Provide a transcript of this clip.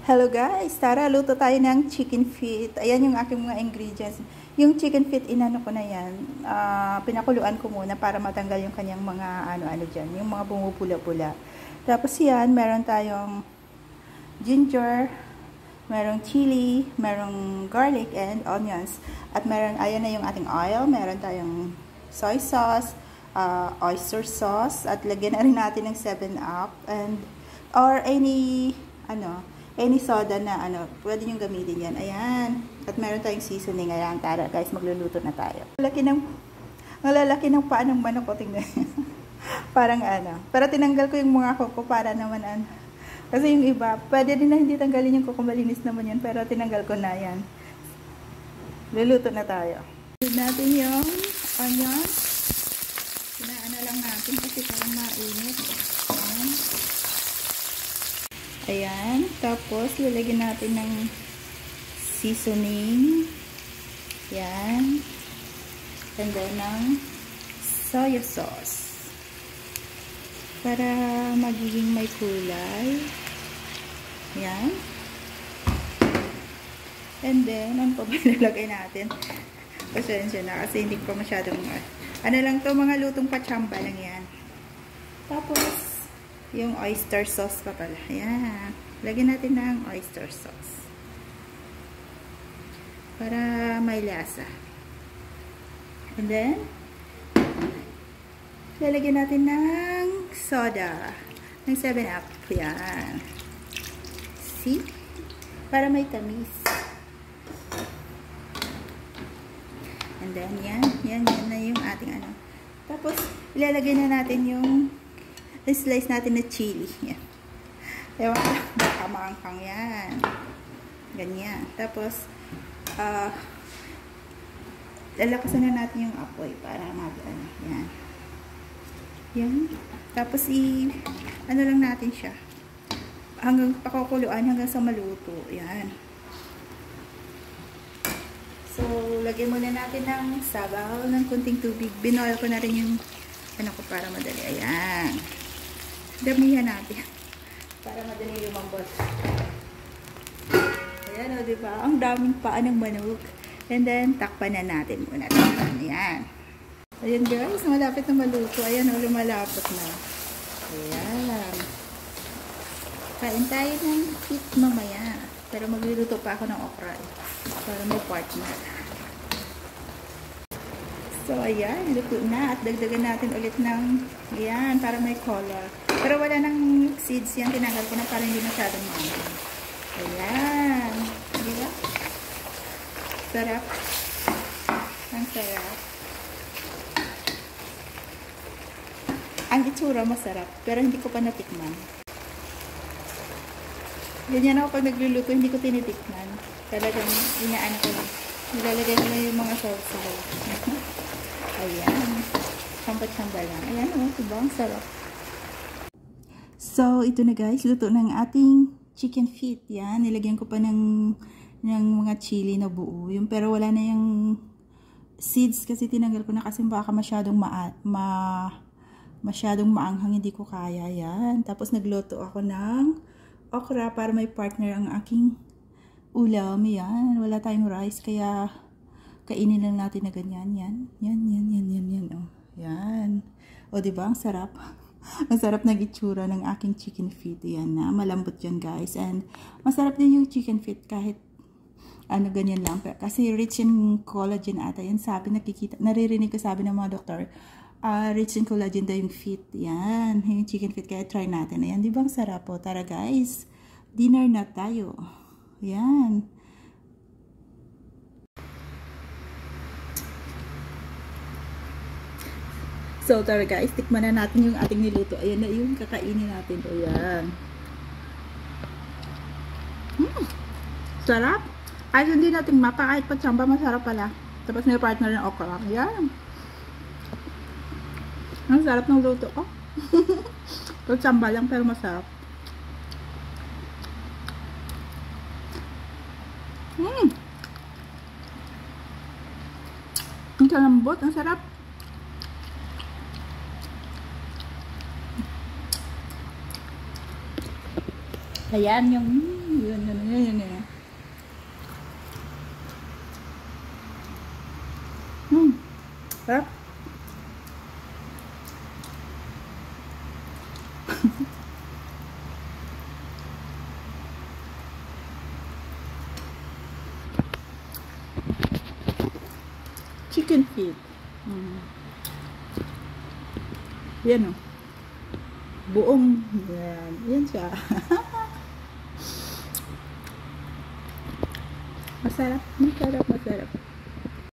Hello guys, tara luto tayo ng chicken feet. Ayan yung aking mga ingredients. Yung chicken feet, inano ko na yan. Pinakuluan ko muna para matanggal yung kanyang mga ano-ano dyan. Yung mga bumupula-pula. Tapos yan, meron tayong ginger, merong chili, merong garlic and onions. At meron, ayan na yung ating oil. Meron tayong soy sauce, oyster sauce. At lagyan na rin natin ng 7-Up. Or any soda na pwede nyo gamitin yan. Ayan. At meron tayong seasoning. Ayan, tara guys, magluluto na tayo. Malalaki ng paa ng manok ko, tingnan. Parang Pero tinanggal ko yung mga kuko para naman Kasi yung iba, pwede din na hindi tanggalin yung kuko, malinis naman yan. Pero tinanggal ko na yan. Luluto na tayo. Luluto natin yung onion. Sinaana lang natin kasi parang mainit. Ayan. Ayan, tapos lalagyan natin ng seasoning. Ayan. And then ng soy sauce. Para magiging may kulay. Ayan. And then, ano pa ba nilagay natin? Pasensya na kasi hindi ko pa masyadong lang to, mga lutong pachamba lang yan. Tapos, yung oyster sauce pa pala. Ayan. Lagyan natin ng oyster sauce. Para may lasa. And then, lalagyan natin ng soda. Ng 7-Up. Ayan. See? Para may tamis. And then, yan na yung ating Tapos, ilalagay na natin yung slice natin na chili. Yan. Ewan ko, baka maanghang yan. Ganyan. Tapos, lalakasan na natin yung apoy para yan. Yan. Tapos, lang natin siya. Hanggang pakukuluan, hanggang sa maluto. Yan. So, lagyan muna natin ng sabaw ng kunting tubig. Binoil ko na rin yung ko para madali. Ayan. Damihan natin. Para madali lumambot. Ayan o, diba? Ang daming paa ng manok. And then, takpan na natin muna. Ayan. Ayan guys, malapit na maluto. Ayan o, lumalapot na. Ayan. Kain tayo ng feet mamaya. Pero magluluto pa ako ng okra. Para may partner. So, ayan, luto na. At dagdagan natin ulit ng, ayan, para may color. Pero wala nang seeds yan. Tinanggal ko na para hindi masyadong maanghang. Ayan. Diba? Sarap. Ang sarap. Ang itsura masarap. Pero hindi ko pa natikman. Ganyan ako pag nagluluto, hindi ko tinitikman. Talagang inaan ko lang. Nilalagay ko na yung mga sauce. Ayan. Sampat-samba lang. Ayan o. Diba? Ang sarap. So, ito na guys. Luto ng ating chicken feet. Yan. Nilagyan ko pa ng mga chili na buo. Pero wala na yung seeds kasi tinanggal ko na kasi baka masyadong masyadong maanghang. Hindi ko kaya. Yan. Tapos nagluto ako ng okra para may partner ang aking ulam. Yan. Wala tayong rice. Kaya kainin lang natin na ganyan. Yan. Yan. Oh. Yan. O, diba? Ang sarap. Ang sarap na itsura ng aking chicken feet. Yan na. Malambot yan guys. And masarap din yung chicken feet kahit ganyan lang. Kasi rich in collagen ata. Yan sabi, naririnig ko sabi ng mga doktor. Rich in collagen daw yung feet. Yan. Yung chicken feet. Kaya try natin. Ayan. Diba ang sarap po? Tara guys. Dinner na tayo. Yan. So, tara guys, tikman na natin yung ating niluto. Ayan na yung kakainin natin. Ayan. Sarap. Ay, hindi natin mapa. Kahit patsamba, masarap pala. Tapos may partner ng okra. Ayan. Ang sarap ng luto ko. Patsamba lang, pero masarap. Ang kalambot. Ang sarap. Ayan yung Yan. Sarap. Chicken feet. Yan o. Buong. Yan. Yan siya. Masarap.